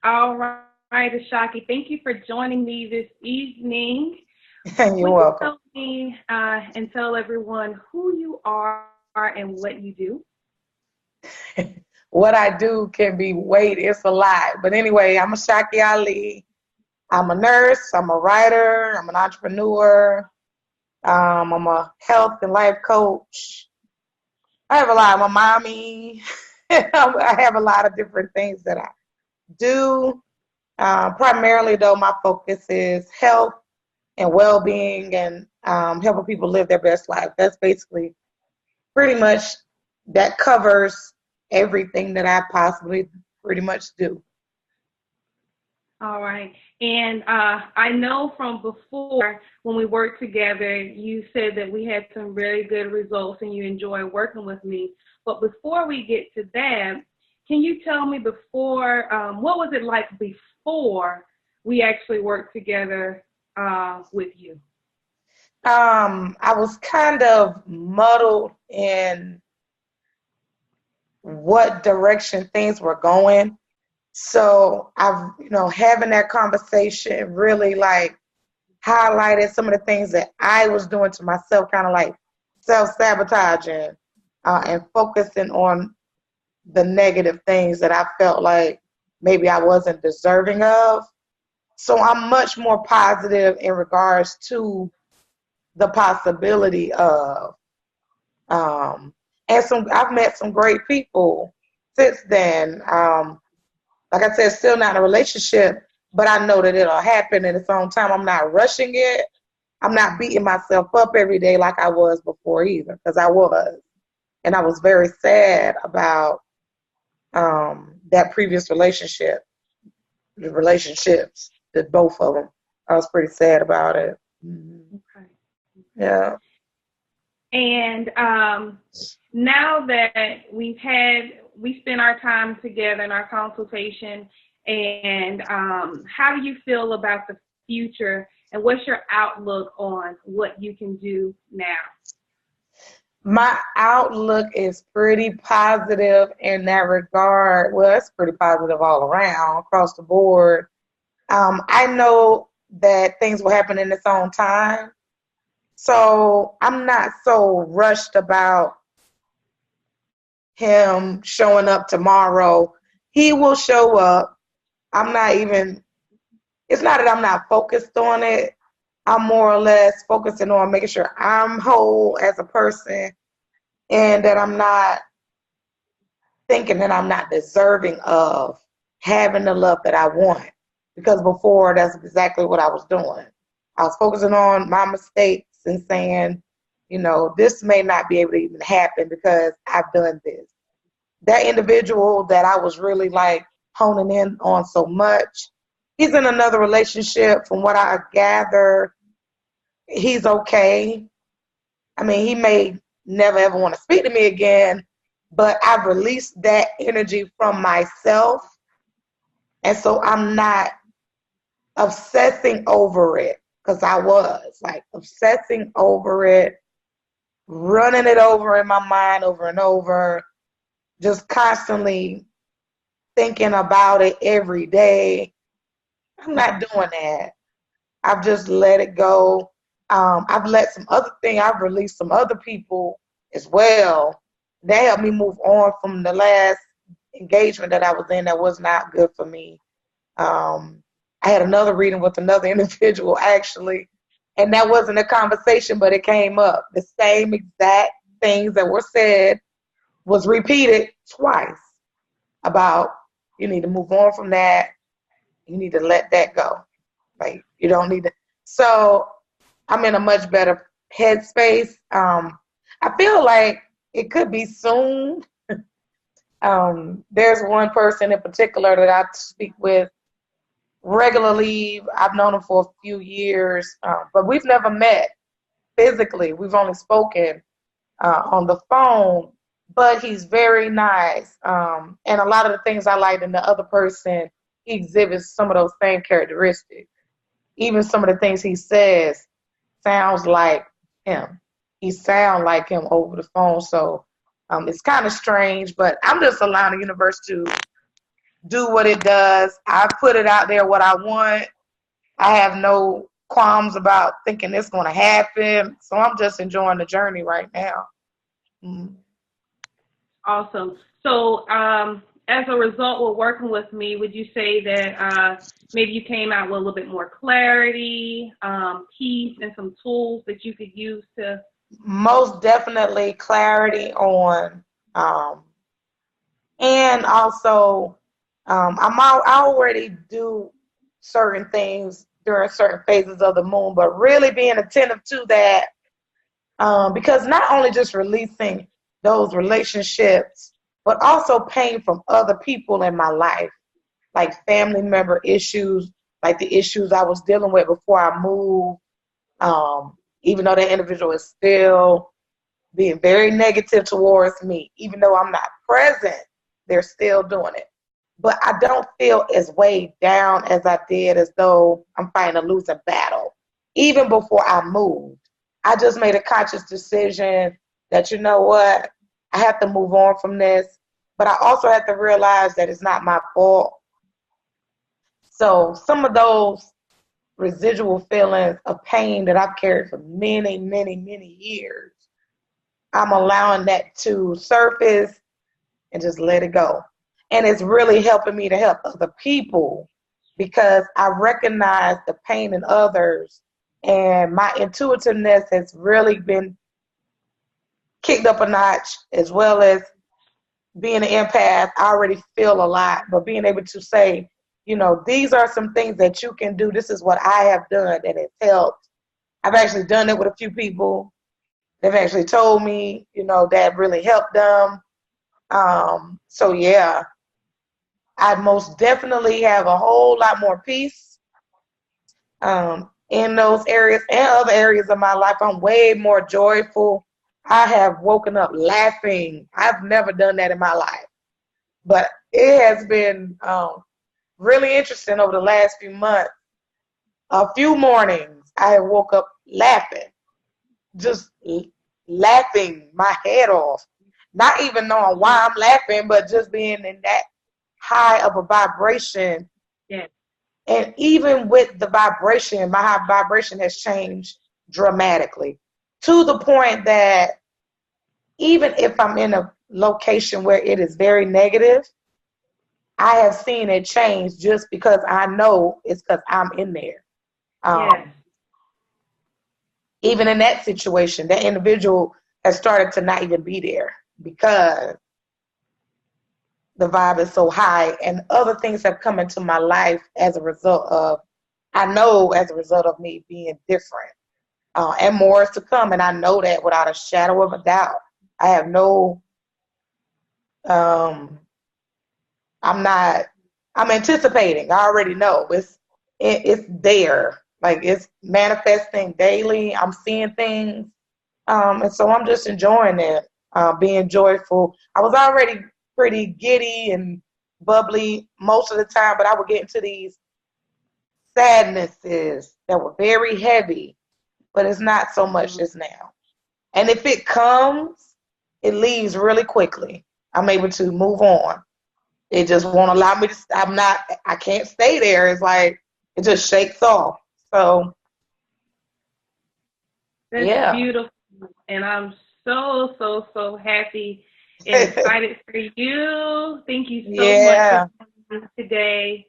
All right, Ashaki, thank you for joining me this evening. You're Will you welcome. tell me and tell everyone who you are and what you do? What I do can be weight, it's a lot. But anyway, I'm Ashaki Ali. I'm a nurse, I'm a writer, I'm an entrepreneur, I'm a health and life coach. I have a lot. I'm a mommy. I have a lot of different things that I do. Primarily, though, my focus is health and well-being and helping people live their best life. That's basically pretty much that covers everything that I possibly pretty much do. All right. And I know from before when we worked together, you said that we had some really good results and you enjoy working with me. But before we get to that, can you tell me before, what was it like before we actually worked together with you? I was kind of muddled in what direction things were going. So having that conversation really like highlighted some of the things that I was doing to myself, kind of like self-sabotaging and focusing on the negative things that I felt like maybe I wasn't deserving of. So I'm much more positive in regards to the possibility of and I've met some great people since then. Like I said, still not in a relationship, but I know that it'll happen in its own time. I'm not rushing it. I'm not beating myself up every day like I was before either, because I was. And I was very sad about that previous relationship, the relationships, the both of them. I was pretty sad about it. Okay. Yeah. And now that we spent our time together in our consultation, and how do you feel about the future, and what's your outlook on what you can do now? My outlook is pretty positive in that regard. Well, it's pretty positive all around, across the board. I know that things will happen in its own time. So I'm not so rushed about him showing up tomorrow. He will show up. I'm not even, it's not that I'm not focused on it. I'm more or less focusing on making sure I'm whole as a person and that I'm not thinking that I'm not deserving of having the love that I want. Because before, that's exactly what I was doing. I was focusing on my mistakes and saying, this may not be able to even happen because I've done this. That individual that I was really like honing in on so much, he's in another relationship. From what I gather, he's okay. I mean, he may never ever want to speak to me again, but I've released that energy from myself. And so I'm not obsessing over it, because I was like obsessing over it, running it over in my mind over and over, just constantly thinking about it every day. I'm not doing that. I've just let it go. I've let some other thing, I've released some other people as well. That helped me move on from the last engagement that I was in that was not good for me. I had another reading with another individual actually, and that wasn't a conversation, but it came up. The same exact things that were said was repeated twice about you need to move on from that. You need to let that go. Like you don't need to. So I'm in a much better headspace. I feel like it could be soon. There's one person in particular that I speak with regularly. I've known him for a few years, but we've never met physically. We've only spoken on the phone, but he's very nice. And a lot of the things I like in the other person, he exhibits some of those same characteristics. Even some of the things he says sounds like him. He sounds like him over the phone. So it's kind of strange, but I'm just allowing the universe to do what it does. I put it out there what I want. I have no qualms about thinking it's going to happen. So I'm just enjoying the journey right now. Mm. Awesome. So, as a result of working with me, would you say that maybe you came out with a little bit more clarity, peace, and some tools that you could use to? Most definitely clarity on, and also I already do certain things during certain phases of the moon, but really being attentive to that, because not only just releasing those relationships, but also pain from other people in my life, like family member issues, like the issues I was dealing with before I moved. Even though that individual is still being very negative towards me, even though I'm not present, they're still doing it. But I don't feel as weighed down as I did, as though I'm fighting a losing battle. Even before I moved, I just made a conscious decision that, you know what, I have to move on from this. But I also have to realize that it's not my fault. So some of those residual feelings of pain that I've carried for many, many, many years, I'm allowing that to surface and just let it go. And it's really helping me to help other people, because I recognize the pain in others, and my intuitiveness has really been kicked up a notch, as well as being an empath. I already feel a lot, but being able to say, you know, these are some things that you can do. This is what I have done, and it's helped. I've actually done it with a few people. They've actually told me, you know, that really helped them. So yeah, I most definitely have a whole lot more peace in those areas and other areas of my life. I'm way more joyful. I have woken up laughing. I've never done that in my life, but it has been really interesting over the last few months. A few mornings I have woke up laughing, just laughing my head off, not even knowing why I'm laughing, but just being in that high of a vibration. Yeah. And even with the vibration, my high vibration has changed dramatically, to the point that even if I'm in a location where it is very negative, I have seen it change just because I know it's because I'm in there. Yes. Even in that situation, that individual has started to not even be there because the vibe is so high, and other things have come into my life as a result of, I know, as a result of me being different, and more is to come. And I know that without a shadow of a doubt. I have no, um, I'm anticipating. I already know it's there. Like, it's manifesting daily. I'm seeing things. And so I'm just enjoying it, being joyful. I was already pretty giddy and bubbly most of the time, but I would get into these sadnesses that were very heavy, but it's not so much just now. And if it comes, it leaves really quickly. I'm able to move on. It just won't allow me to, I can't stay there. It's like, it just shakes off. So, That's yeah. beautiful. And I'm so, so, so happy and excited for you. Thank you so much Yeah. for coming today.